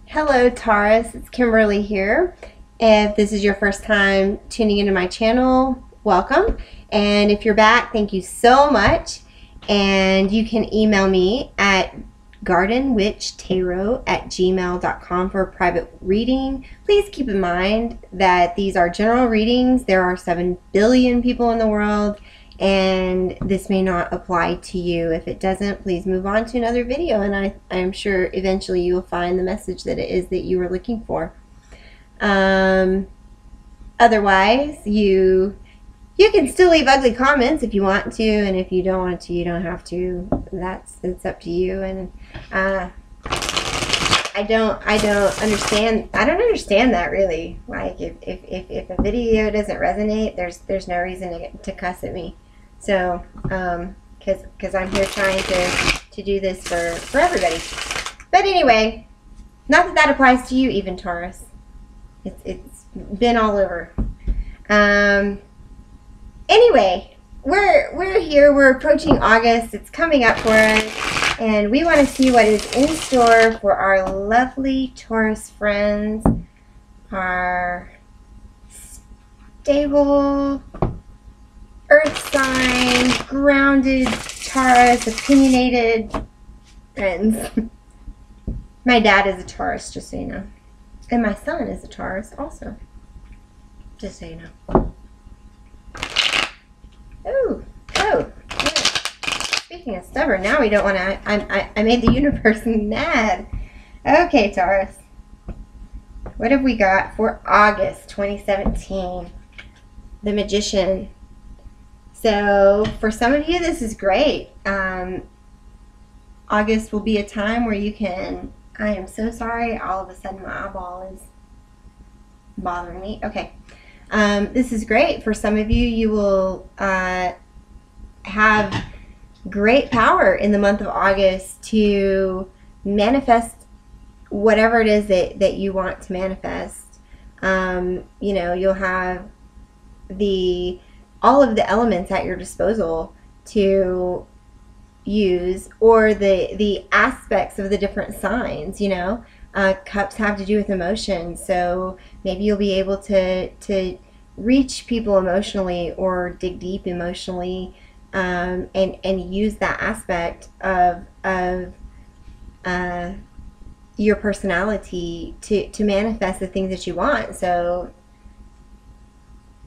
Hello Taurus, it's Kimberly here. If this is your first time tuning into my channel, welcome. And if you're back, thank you so much. And you can email me at gardenwitchtarot@gmail.com for a private reading. Please keep in mind that these are general readings. There are 7 billion people in the world, and this may not apply to you. If it doesn't, please move on to another video, and I'm sure eventually you will find the message that it is that you were looking for. Otherwise, you can still leave ugly comments if you want to, and if you don't want to, you don't have to. It's up to you. And I don't understand that, really. Like, if a video doesn't resonate, there's no reason to cuss at me. So because I'm here trying to do this for everybody. But anyway, not that applies to you even, Taurus. It's been all over. Anyway, we're here. We're approaching August. It's coming up for us, and we want to see what is in store for our lovely Taurus friends, our stable, earth sign, grounded Taurus, opinionated friends. My dad is a Taurus, just so you know. And my son is a Taurus also, just so you know. Oh. Speaking of stubborn, now we don't want to, I made the universe mad. Okay, Taurus. What have we got for August 2017? The Magician. So, for some of you, this is great. August will be a time where you can, I am so sorry, all of a sudden my eyeball is bothering me. Okay. This is great. For some of you, you will have great power in the month of August to manifest whatever it is that you want to manifest. You'll have all of the elements at your disposal to use, or the aspects of the different signs. Cups have to do with emotion, so maybe you'll be able to reach people emotionally or dig deep emotionally, and use that aspect of your personality to manifest the things that you want. So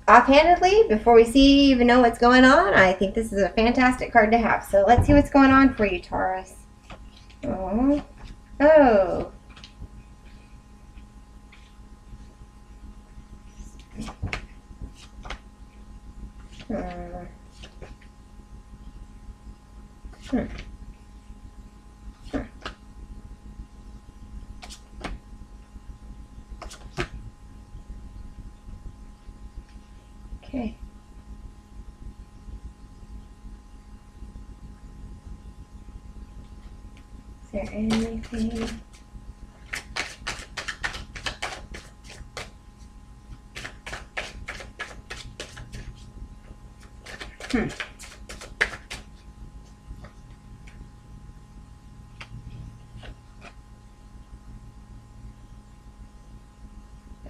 offhandedly, before we even know what's going on, I think this is a fantastic card to have. So let's see what's going on for you, Taurus. Oh. Okay. Is there anything?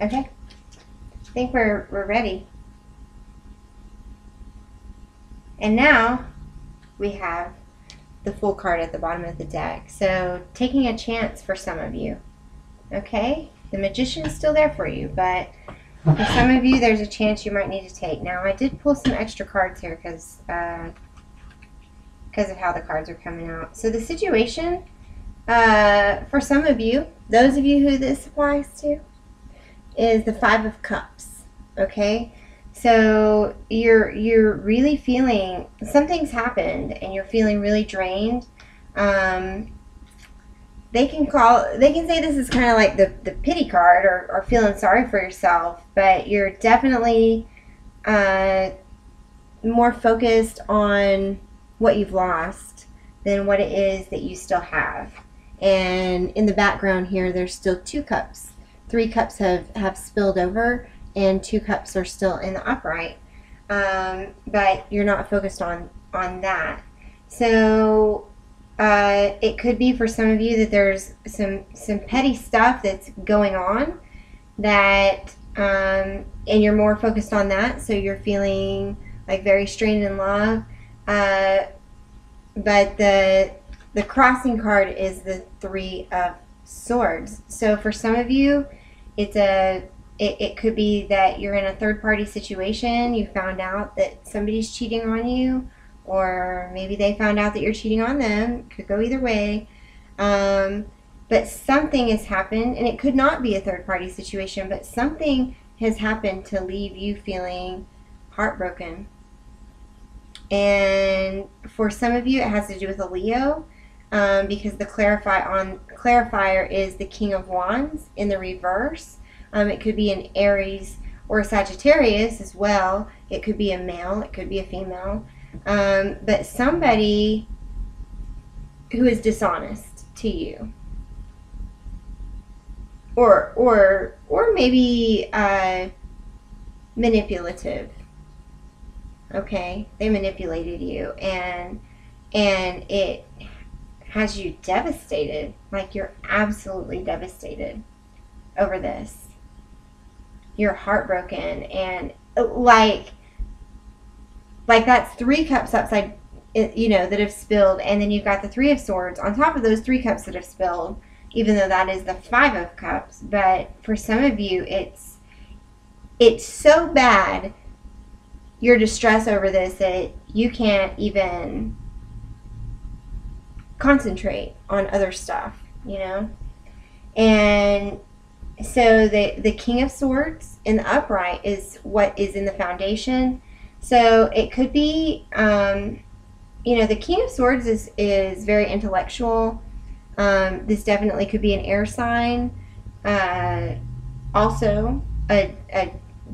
Okay. I think we're ready. And now we have the Fool card at the bottom of the deck. So taking a chance for some of you. Okay? The Magician is still there for you, but for some of you, there's a chance you might need to take. Now, I did pull some extra cards here because of how the cards are coming out. So the situation, for some of you, those of you who this applies to, is the Five of Cups. Okay? So you're really feeling something's happened, and you're feeling really drained. They can say this is kind of like the pity card, or feeling sorry for yourself, but you're definitely more focused on what you've lost than what it is that you still have. And in the background here, there's still 2 cups. 3 cups have spilled over, and 2 cups are still in the upright. But you're not focused on that. So It could be for some of you that there's some petty stuff that's going on that, and you're more focused on that, so you're feeling like very strained in love. But the crossing card is the Three of Swords. So for some of you, it could be that you're in a third party situation. You found out that somebody's cheating on you, or maybe they found out that you're cheating on them. Could go either way. But something has happened, and it could not be a third party situation, but something has happened to leave you feeling heartbroken. And for some of you, it has to do with a Leo, because the clarifier is the King of Wands in the reverse. It could be an Aries or a Sagittarius as well. It could be a male. It could be a female. But somebody who is dishonest to you, or maybe manipulative. Okay, they manipulated you, and it has you devastated. Like, you're absolutely devastated over this. You're heartbroken, and like that's 3 cups upside, that have spilled, and then you've got the 3 of Swords on top of those 3 cups that have spilled, even though that is the 5 of Cups. But for some of you, it's so bad, your distress over this, that you can't even concentrate on other stuff, And so the King of Swords in the upright is what is in the foundation. So it could be, the King of Swords is very intellectual. This definitely could be an air sign. Also, a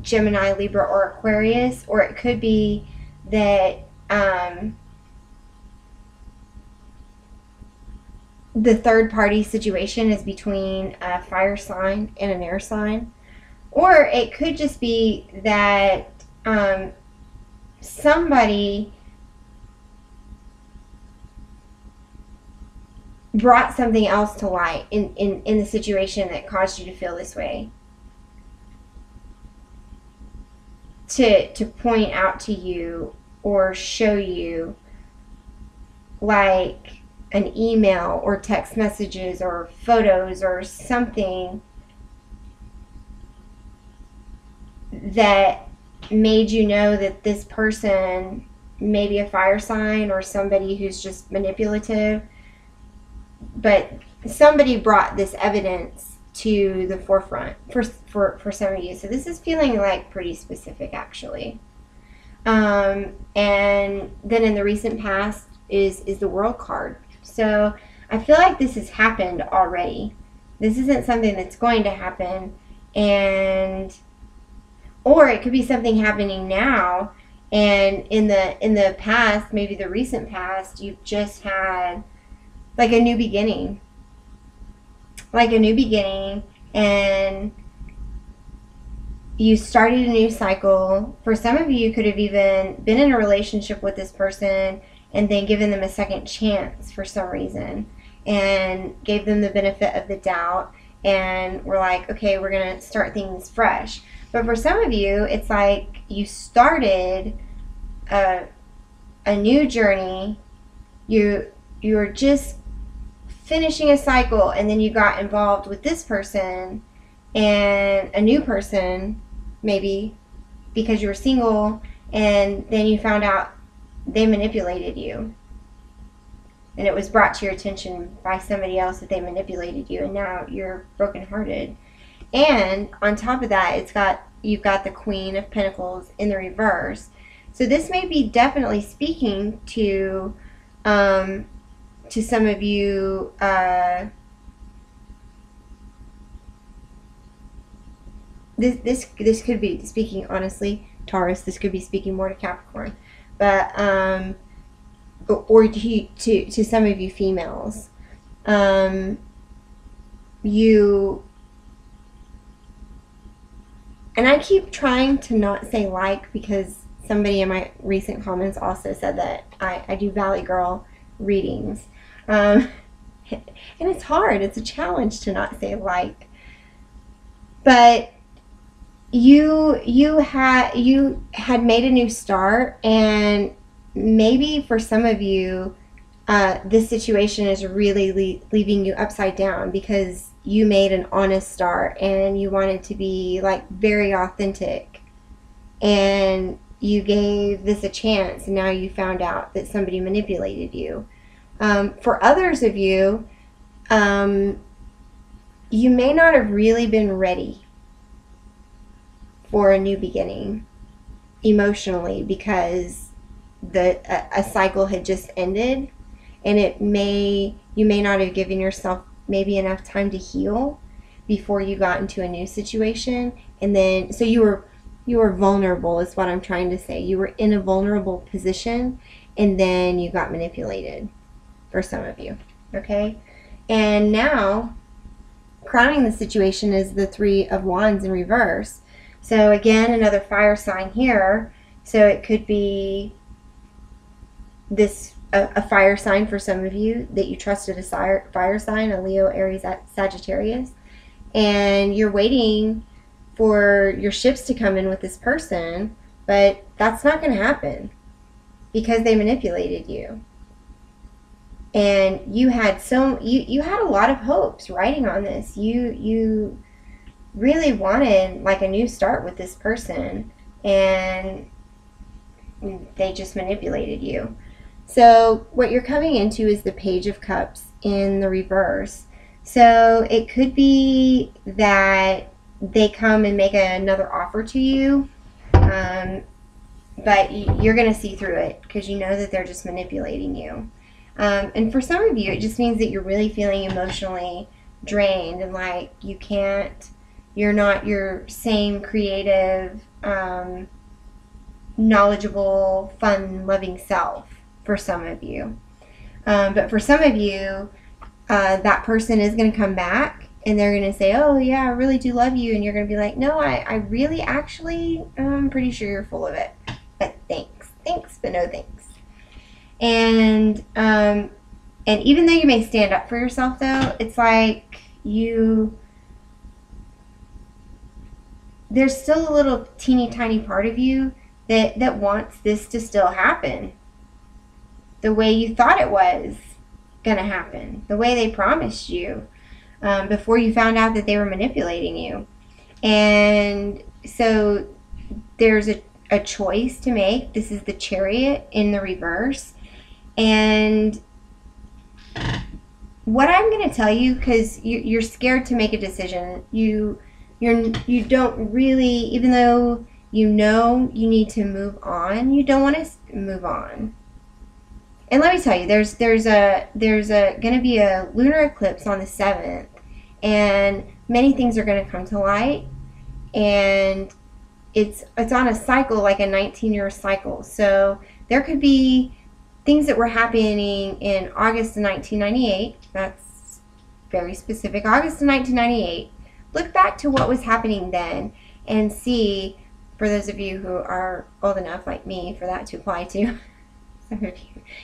Gemini, Libra, or Aquarius. Or it could be that the third party situation is between a fire sign and an air sign. Or it could just be that somebody brought something else to light in the situation that caused you to feel this way, to point out to you or show you, like an email or text messages or photos or something that made you know that this person may be a fire sign or somebody who's just manipulative. But somebody brought this evidence to the forefront for some of you. So this is feeling like pretty specific, actually. And then in the recent past is the World card. So I feel like this has happened already. This isn't something that's going to happen. Or it could be something happening now, and in the past, maybe the recent past, you've just had like a new beginning. And you started a new cycle. For some of you, you could have even been in a relationship with this person and then given them a second chance for some reason, and gave them the benefit of the doubt, and we're like, okay, we're gonna start things fresh. But for some of you, it's like you started a new journey. You were just finishing a cycle, and then you got involved with this person and a new person, maybe because you were single, and then you found out they manipulated you, and it was brought to your attention by somebody else that they manipulated you, and now you're brokenhearted. And on top of that, you've got the Queen of Pentacles in the reverse. So this may be definitely speaking to some of you. This could be speaking, honestly, Taurus. This could be speaking more to Capricorn, but or to some of you females. And I keep trying to not say because somebody in my recent comments also said that I do Valley Girl readings. Um, and it's hard. It's a challenge to not say like. But you had made a new start, and maybe for some of you, this situation is really leaving you upside down because you made an honest start and you wanted to be like very authentic, and you gave this a chance, and now you found out that somebody manipulated you. For others of you, you may not have really been ready for a new beginning emotionally because a cycle had just ended, and you may not have given yourself maybe enough time to heal before you got into a new situation. And then so you were vulnerable is what I'm trying to say. You were in a vulnerable position, and then you got manipulated, for some of you. Okay? And now crowning the situation is the Three of Wands in reverse. So again, another fire sign here. So it could be a fire sign for some of you that you trusted, a fire sign, a Leo, Aries, Sagittarius, and you're waiting for your ships to come in with this person, but that's not going to happen because they manipulated you. And you had you had a lot of hopes writing on this. You really wanted like a new start with this person, and they just manipulated you. So what you're coming into is the Page of Cups in the reverse. So it could be that they come and make another offer to you, but you're going to see through it because you know that they're just manipulating you. And for some of you, it just means that you're really feeling emotionally drained, and like you're not your same creative, knowledgeable, fun, loving self for some of you. But for some of you, that person is going to come back and they're going to say, oh yeah, I really do love you. And you're going to be like, no, I really actually, I'm pretty sure you're full of it. But thanks, but no thanks. And even though you may stand up for yourself though, it's like there's still a little teeny tiny part of you that wants this to still happen the way you thought it was going to happen, the way they promised you, before you found out that they were manipulating you. And so there's a choice to make. This is the Chariot in the reverse. And what I'm going to tell you, because you're scared to make a decision, you don't really, even though you know you need to move on, you don't want to move on. And let me tell you, there's going to be a lunar eclipse on the 7th, and many things are going to come to light, and it's on a cycle, like a 19-year cycle. So there could be things that were happening in August of 1998. That's very specific. August of 1998. Look back to what was happening then and see, for those of you who are old enough like me for that to apply to, some of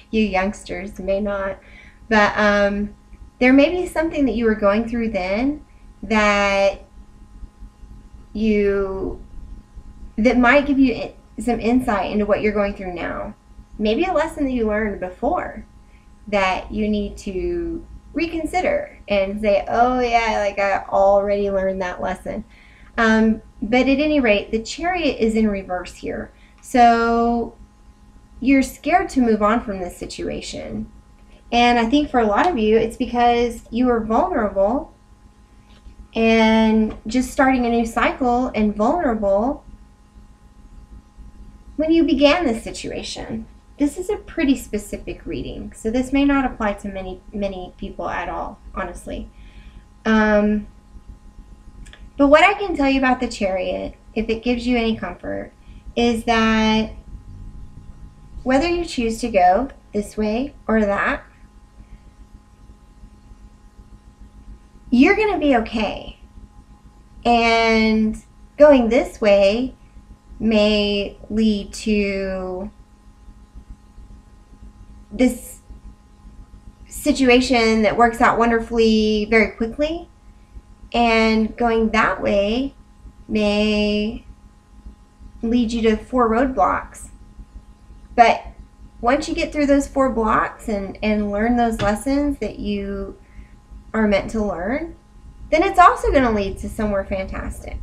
you youngsters may not, but there may be something that you were going through then that might give you some insight into what you're going through now. Maybe a lesson that you learned before that you need to reconsider and say, oh yeah, like I already learned that lesson. But at any rate, the Chariot is in reverse here. So you're scared to move on from this situation. And I think for a lot of you, it's because you were vulnerable and just starting a new cycle and vulnerable when you began this situation. This is a pretty specific reading, so this may not apply to many people at all, honestly. But what I can tell you about the Chariot, if it gives you any comfort, is that whether you choose to go this way or that, you're going to be okay. And going this way may lead to this situation that works out wonderfully very quickly, and going that way may lead you to 4 roadblocks. But once you get through those 4 blocks and learn those lessons that you are meant to learn, then it's also going to lead to somewhere fantastic.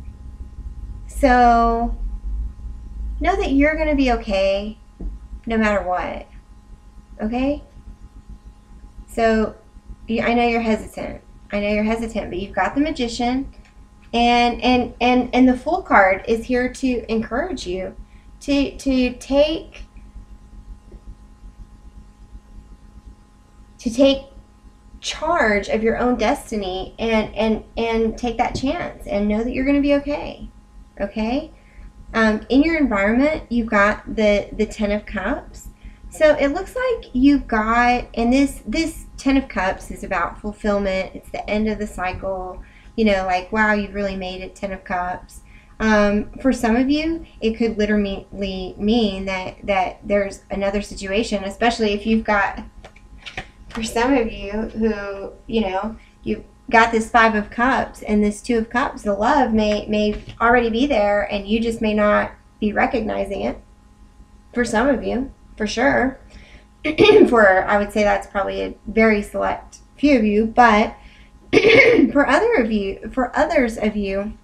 So know that you're going to be okay no matter what. Okay? So I know you're hesitant. I know you're hesitant, but you've got the Magician, and the Fool card is here to encourage you to take charge of your own destiny and take that chance and know that you're going to be okay. Okay? In your environment, you've got the Ten of Cups. So it looks like you've got, and this Ten of Cups is about fulfillment. It's the end of the cycle. You know, like, wow, you've really made it, Ten of Cups. For some of you, it could literally mean that there's another situation, especially if you've got, for some of you who, you know, you've got this Five of Cups and this Two of Cups, the love may already be there and you just may not be recognizing it. For some of you, for sure. For, I would say that's probably a very select few of you, but for others of you,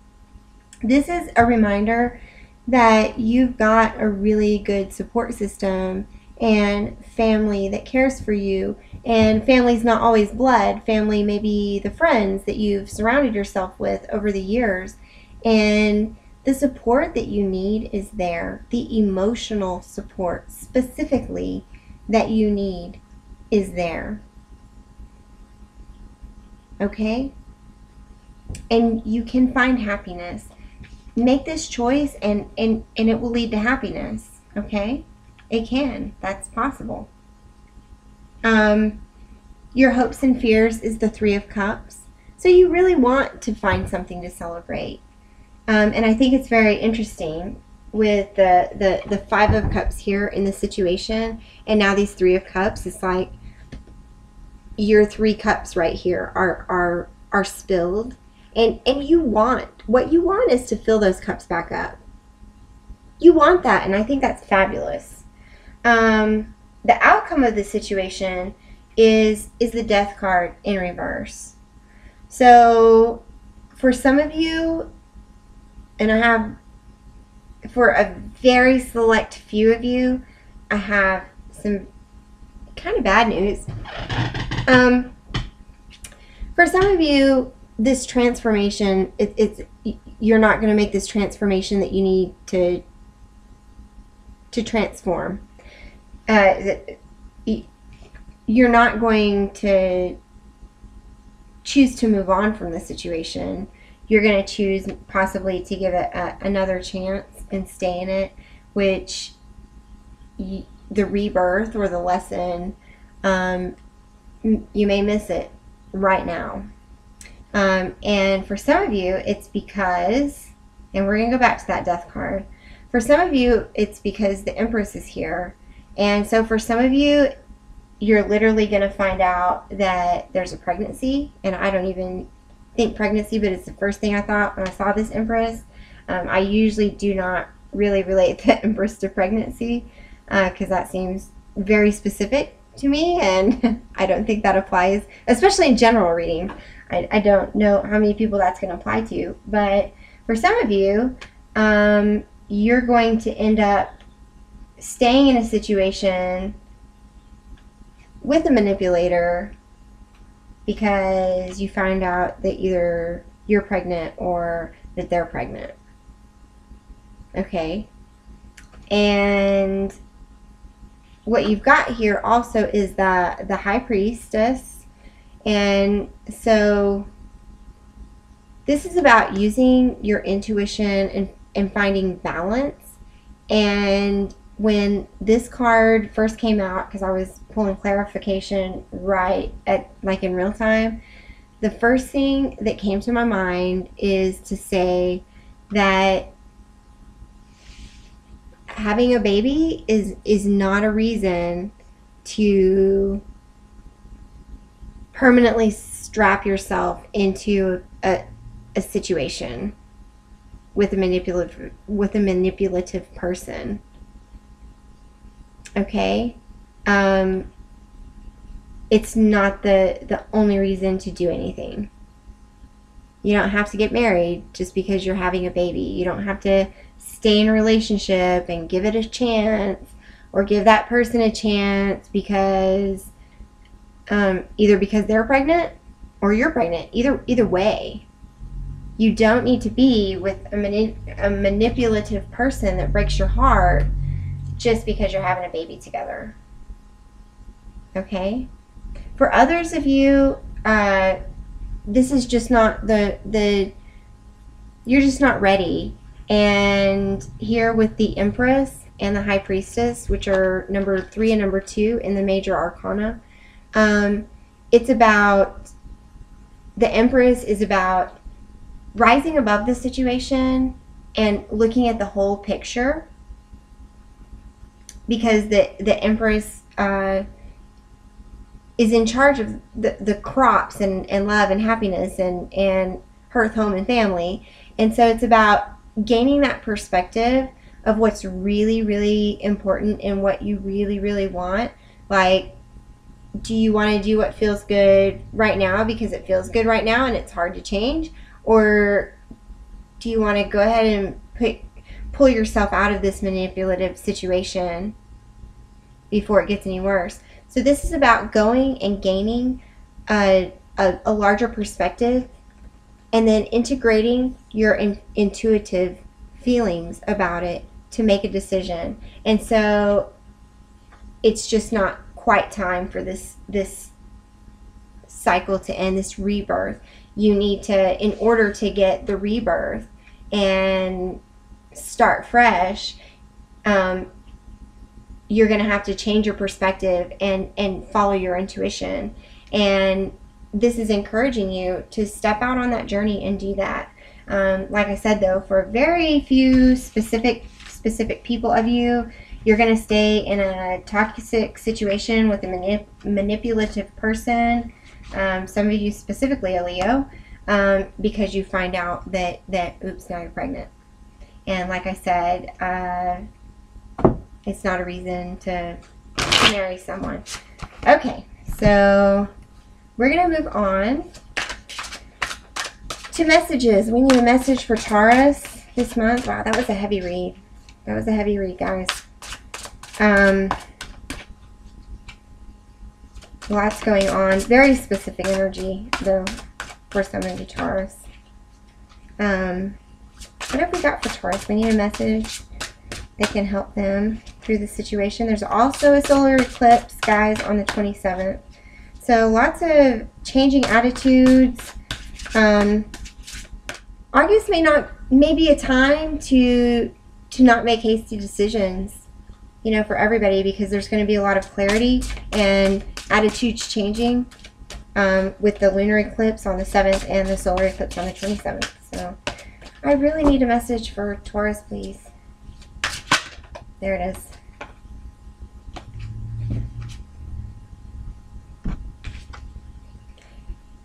this is a reminder that you've got a really good support system and family that cares for you. And family's not always blood. Family may be the friends that you've surrounded yourself with over the years. And the support that you need is there. The emotional support specifically that you need is there. Okay? And you can find happiness. Make this choice and it will lead to happiness. Okay? It can. That's possible. Your hopes and fears is the Three of Cups. So you really want to find something to celebrate. And I think it's very interesting with the Five of Cups here in the situation, and now these Three of Cups. It's like your 3 cups right here are spilled, and you want, what you want is to fill those cups back up. You want that, and I think that's fabulous. The outcome of the situation is the Death card in reverse. So for some of you, and I have, for a very select few of you, I have some kind of bad news. For some of you, this transformation, you're not going to make this transformation that you need to transform. You're not going to choose to move on from the situation. You're going to choose possibly to give it another chance and stay in it, which the rebirth or the lesson, you may miss it right now. And for some of you, it's because, and we're going to go back to that Death card. For some of you, it's because the Empress is here. And so for some of you, you're literally going to find out that there's a pregnancy, and I don't even think pregnancy, but it's the first thing I thought when I saw this Empress. I usually do not really relate the Empress to pregnancy because that seems very specific to me, and I don't think that applies, especially in general reading. I don't know how many people that's going to apply to, but for some of you, you're going to end up staying in a situation with a manipulator because you find out that either you're pregnant or that they're pregnant. Okay? And what you've got here also is the High Priestess. And so this is about using your intuition and finding balance. And when this card first came out, because I was pulling clarification right at, like, in real time, the first thing that came to my mind is to say that having a baby is not a reason to permanently strap yourself into a situation with a manipulative person. Okay? It's not the only reason to do anything. You don't have to get married just because you're having a baby. You don't have to stay in a relationship and give it a chance, or give that person a chance because either because they're pregnant or you're pregnant. Either way, you don't need to be with a manipulative person that breaks your heart just because you're having a baby together. Okay? For others of you, this is just not you're just not ready. And here with the Empress and the High Priestess, which are number 3 and number 2 in the major arcana, it's about, the Empress is about rising above the situation and looking at the whole picture, because the Empress is in charge of the crops and love and happiness and hearth, home, and family. And so it's about gaining that perspective of what's really, really important and what you really, really want. Like, do you want to do what feels good right now because it feels good right now and it's hard to change? Or do you want to go ahead and pull yourself out of this manipulative situation before it gets any worse? So this is about going and gaining a larger perspective, and then integrating your intuitive feelings about it to make a decision. And so it's just not quite time for this cycle to end, this rebirth. You need to, in order to get the rebirth and start fresh, you're going to have to change your perspective and follow your intuition. And this is encouraging you to step out on that journey and do that. Like I said, though, for very few specific people of you, you're going to stay in a toxic situation with a manipulative person. Some of you specifically a Leo, because you find out that oops, now you're pregnant. And like I said, it's not a reason to marry someone. Okay, so we're going to move on to messages. We need a message for Taurus this month. Wow, that was a heavy read. That was a heavy read, guys. Lots going on. Very specific energy, though, for some of you Taurus. What have we got for Taurus? We need a message that can help them through the situation. There's also a solar eclipse, guys, on the 27th. So lots of changing attitudes. August may be a time to not make hasty decisions, you know, for everybody, because there's going to be a lot of clarity and attitudes changing with the lunar eclipse on the 7th and the solar eclipse on the 27th. So I really need a message for Taurus, please. There it is.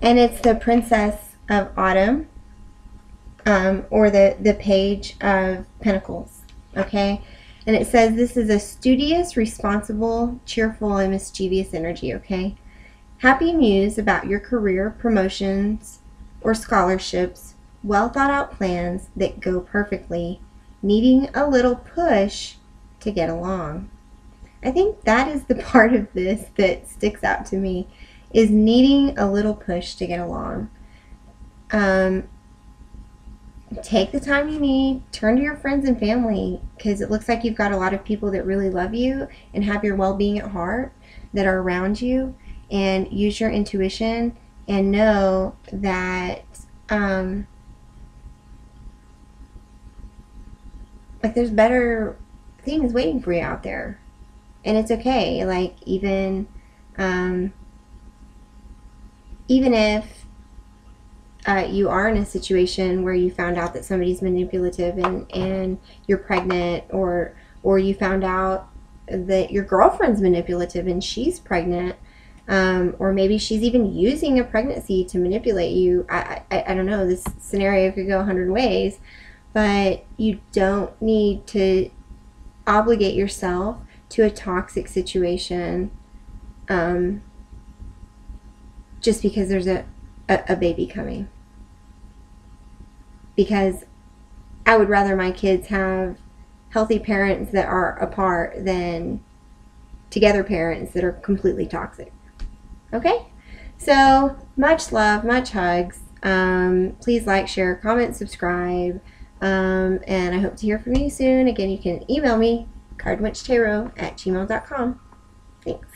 And it's the Princess of Autumn, or the Page of Pentacles, okay? And it says this is a studious, responsible, cheerful, and mischievous energy, okay? Happy news about your career, promotions, or scholarships, well thought out plans that go perfectly, needing a little push to get along. I think that is the part of this that sticks out to me, is needing a little push to get along. Take the time you need, turn to your friends and family, because it looks like you've got a lot of people that really love you and have your well-being at heart that are around you, and use your intuition and know that like there's better things waiting for you out there, and it's okay. Like even if you are in a situation where you found out that somebody's manipulative and you're pregnant, or you found out that your girlfriend's manipulative and she's pregnant, Or maybe she's even using a pregnancy to manipulate you. I don't know. This scenario could go 100 ways, but you don't need to obligate yourself to a toxic situation just because there's a baby coming. Because I would rather my kids have healthy parents that are apart than together parents that are completely toxic. Okay? So, much love, much hugs. Please like, share, comment, subscribe. And I hope to hear from you soon. Again, you can email me, cardwitchtarot@gmail.com. Thanks.